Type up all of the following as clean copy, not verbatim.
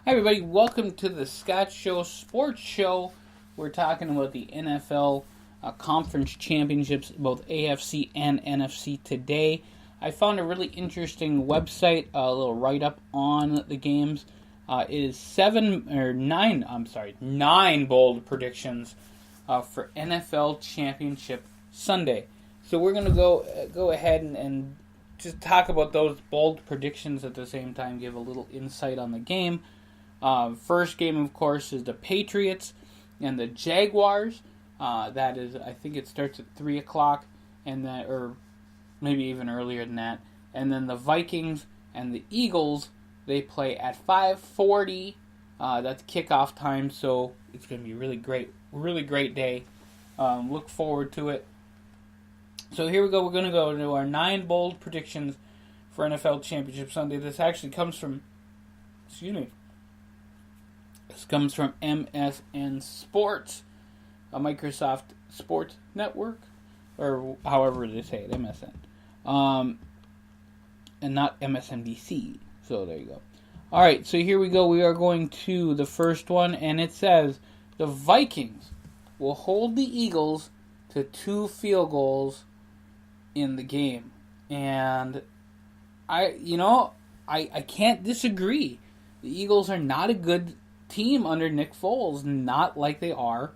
Hi everybody, welcome to the Scott Show Sports Show. We're talking about the NFL Conference Championships, both AFC and NFC Today. I found a really interesting website, a little write-up on the games. It is 9 bold predictions for NFL Championship Sunday. So we're going to go ahead and just talk about those bold predictions at the same time, give a little insight on the game. First game, of course, is the Patriots and the Jaguars. That is, I think it starts at 3 o'clock, or maybe even earlier than that. And then the Vikings and the Eagles, they play at 5:40. That's kickoff time, so it's going to be really great day. Look forward to it. So here we go. We're going to go to our 9 bold predictions for NFL Championship Sunday. This actually comes from, This comes from MSN Sports, a Microsoft Sports Network, or however they say it, MSN. And not MSNBC. So there you go. All right, so here we go. We are going to the first one, and it says the Vikings will hold the Eagles to 2 field goals in the game. And I can't disagree. The Eagles are not a good team under Nick Foles, not like they are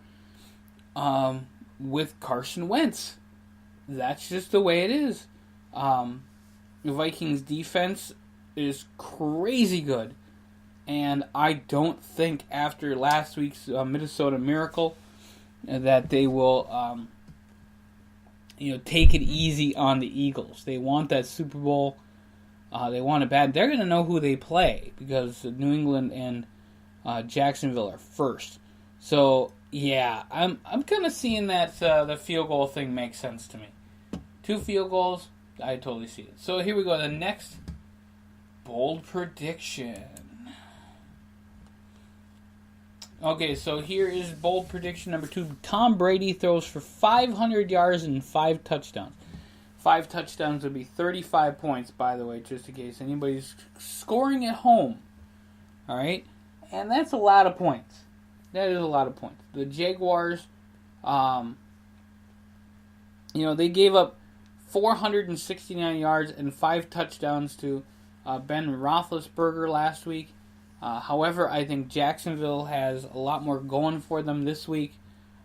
with Carson Wentz. That's just the way it is. The Vikings defense is crazy good, and I don't think after last week's Minnesota Miracle that they will take it easy on the Eagles. They want that Super Bowl. They want it bad. They're going to know who they play because New England and Jacksonville are first. So, yeah, I'm kind of seeing that the field goal thing makes sense to me. 2 field goals, I totally see it. So here we go. The next bold prediction. Okay, so here is bold prediction number 2. Tom Brady throws for 500 yards and 5 touchdowns. 5 touchdowns would be 35 points, by the way, just in case anybody's scoring at home. All right? And that's a lot of points. That is a lot of points. The Jaguars, they gave up 469 yards and 5 touchdowns to Ben Roethlisberger last week. However, I think Jacksonville has a lot more going for them this week.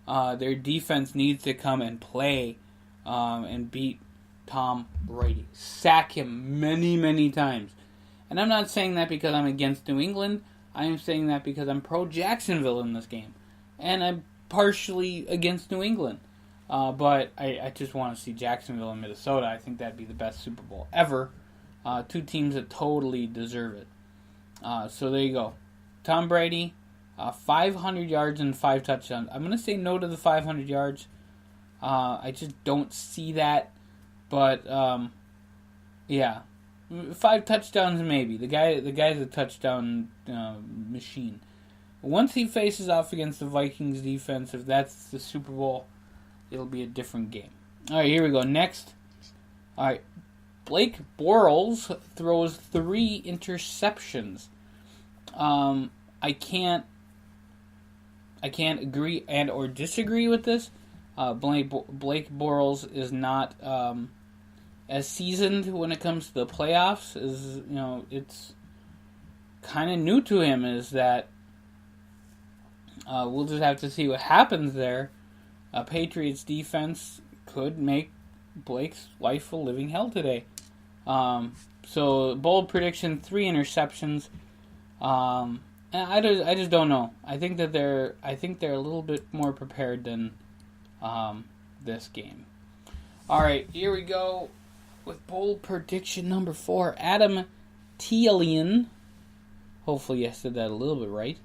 Their defense needs to come and play and beat Tom Brady. Sack him many, many times. And I'm not saying that because I'm against New England. I am saying that because I'm pro-Jacksonville in this game. And I'm partially against New England. But I just want to see Jacksonville and Minnesota. I think that'd be the best Super Bowl ever. 2 teams that totally deserve it. So there you go. Tom Brady, 500 yards and 5 touchdowns. I'm going to say no to the 500 yards. I just don't see that. But, yeah. 5 touchdowns maybe. The guy's a touchdown machine. Once he faces off against the Vikings defense, if that's the Super Bowl, it'll be a different game. All right, here we go. Next. All right. Blake Bortles throws 3 interceptions. I can't agree and or disagree with this. Blake Bortles is not as seasoned when it comes to the playoffs. It's kind of new to him. Is that we'll just have to see what happens there. Patriots defense could make Blake's life a living hell today. So bold prediction: 3 interceptions. And I just don't know. I think they're a little bit more prepared than this game. All right, here we go with bold prediction number 4. Adam Thielen. Hopefully I said that a little bit right.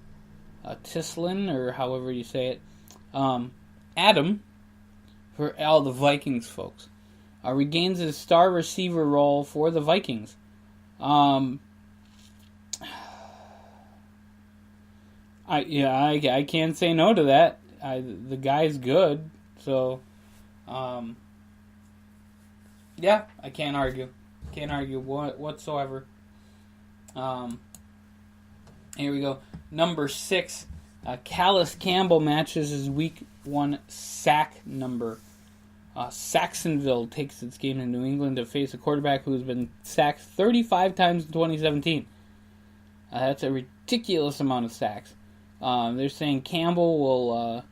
Tislin, or however you say it. Adam, for all the Vikings folks, regains his star receiver role for the Vikings. I can't say no to that. The guy's good, so yeah, I can't argue. Can't argue whatsoever. Here we go. Number 6, Callis Campbell matches his Week 1 sack number. Saxonville takes its game to New England to face a quarterback who's been sacked 35 times in 2017. That's a ridiculous amount of sacks. They're saying Campbell will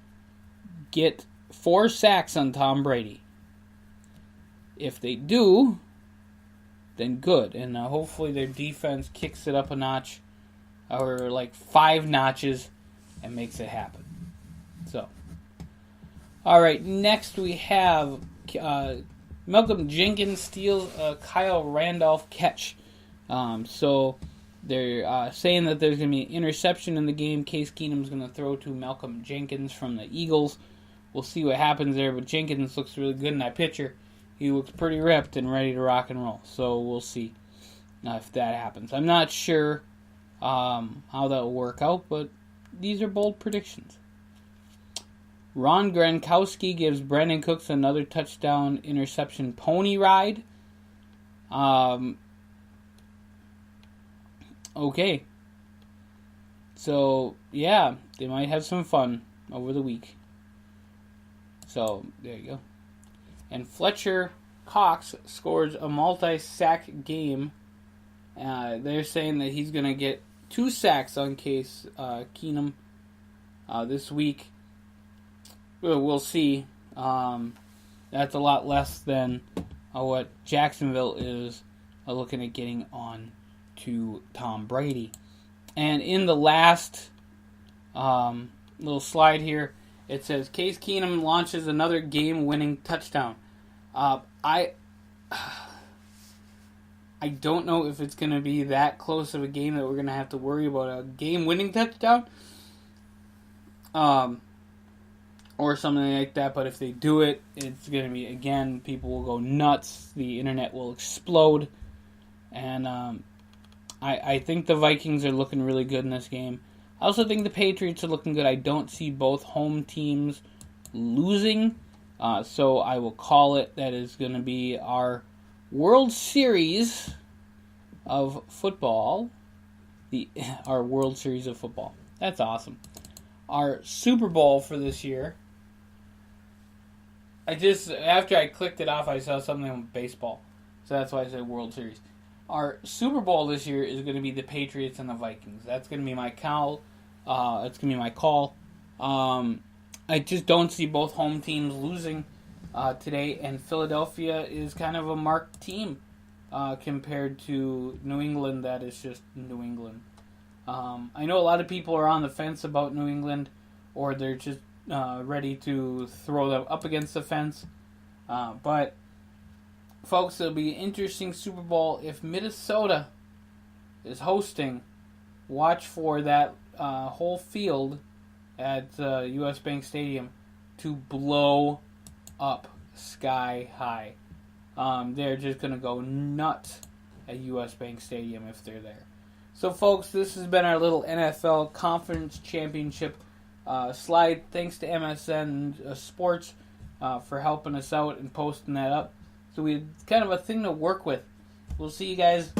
get 4 sacks on Tom Brady. If they do, then good. And hopefully their defense kicks it up a notch, or like 5 notches, and makes it happen. So, all right, next we have Malcolm Jenkins steals a Kyle Randolph catch. So they're saying that there's going to be an interception in the game. Case Keenum's going to throw to Malcolm Jenkins from the Eagles. We'll see what happens there, but Jenkins looks really good in that picture. He looks pretty ripped and ready to rock and roll. So we'll see if that happens. I'm not sure how that will work out, but these are bold predictions. Ron Gronkowski gives Brandon Cooks another touchdown interception pony ride. Okay. So, yeah, they might have some fun over the week. So, there you go. And Fletcher Cox scores a multi-sack game. They're saying that he's going to get 2 sacks on Case Keenum this week. We'll see. That's a lot less than what Jacksonville is looking at getting on to Tom Brady. And in the last little slide here, it says Case Keenum launches another game-winning touchdown. I don't know if it's going to be that close of a game that we're going to have to worry about a game-winning touchdown. Or something like that, but if they do it, it's going to be, again, people will go nuts, the internet will explode, and I think the Vikings are looking really good in this game. I also think the Patriots are looking good. I don't see both home teams losing, so I will call it. That is going to be our World Series of football. Our World Series of football. That's awesome. Our Super Bowl for this year. After I clicked it off, I saw something on baseball. So that's why I said World Series. Our Super Bowl this year is going to be the Patriots and the Vikings. That's going to be my call. That's going to be my call. I just don't see both home teams losing today. And Philadelphia is kind of a marked team compared to New England. That is just New England. I know a lot of people are on the fence about New England, or they're just ready to throw them up against the fence. But, folks, it'll be an interesting Super Bowl. If Minnesota is hosting, watch for that whole field at U.S. Bank Stadium to blow up sky high. They're just going to go nuts at U.S. Bank Stadium if they're there. So, folks, this has been our little NFL Conference Championship slide. Thanks to MSN Sports for helping us out and posting that up. So we had kind of a thing to work with. We'll see you guys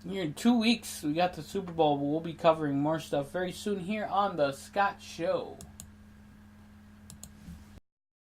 here in 2 weeks. We got the Super Bowl, but we'll be covering more stuff very soon here on The Scott Show.